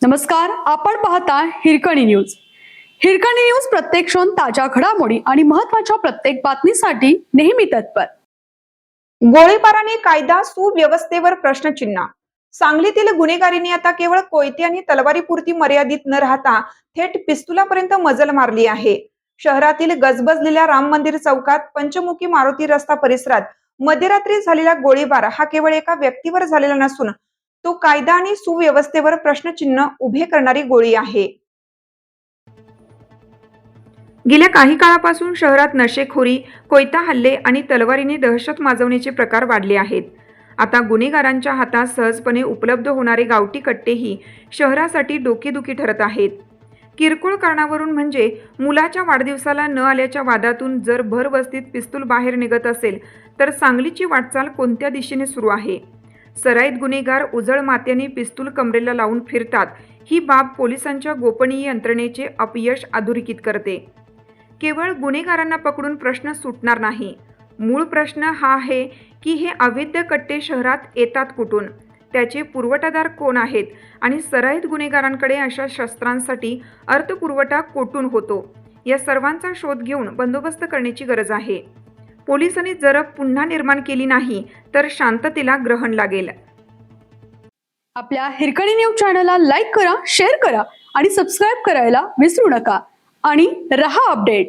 नमस्कार, आपण पाहता हिरकणी न्यूज. हिरकणी न्यूज प्रत्येक क्षण ताज्या घडामोडी आणि महत्त्वाच्या प्रत्येक बातमीसाठी नेहमी तत्पर. गोळीबाराने कायदा सुव्यवस्थेवर प्रश्नचिन्ह. सांगलीतील गुन्हेगारीने आता केवळ कोयते आणि तलवारीपुरती मर्यादित न राहता थेट पिस्तुलापर्यंत मजल मारली आहे. शहरातील गजबजलेल्या राम मंदिर चौकात, पंचमुखी मारुती रस्ता परिसरात मध्यरात्री झालेला गोळीबार हा केवळ एका व्यक्तीवर झालेला नसून तो कायदा आणि सुव्यवस्थेवर प्रश्नचिन्ह उभे करणारी गोळी आहे. गेल्या काही काळापासून शहरात नशेखोरी, कोयता हल्ले आणि तलवारीने दहशत माजवण्याचे प्रकार वाढले आहेत. आता गुन्हेगारांच्या हातात सहजपणे उपलब्ध होणारे गावठी कट्टेही शहरासाठी डोकेदुखी ठरत आहेत. किरकोळ कारणावरून म्हणजे मुलाच्या वाढदिवसाला न आल्याच्या वादातून जर भर वस्तीत पिस्तूल बाहेर निघत असेल तर सांगलीची वाटचाल कोणत्या दिशेने सुरू आहे? सराईत गुन्हेगार उजळ मात्याने पिस्तूल कमरेला लावून फिरतात, ही बाब पोलिसांच्या गोपनीय यंत्रणेचे अपयश अधोरेखित करते. केवळ गुन्हेगारांना पकडून प्रश्न सुटणार नाही. मूळ प्रश्न हा आहे की हे अवैध कट्टे शहरात येतात कुठून, त्याचे पुरवठादार कोण आहेत आणि सराईत गुन्हेगारांकडे अशा शस्त्रांसाठी अर्थपुरवठा कोठून होतो, या सर्वांचा शोध घेऊन बंदोबस्त करण्याची गरज आहे. पोलिसांनी जर पुन्हा निर्माण केली नाही तर शांततेला ग्रहण लागेल. आपल्या हिरकणी न्यूज चॅनलला लाईक करा, शेअर करा आणि सबस्क्राईब करायला विसरू नका आणि रहा अपडेट.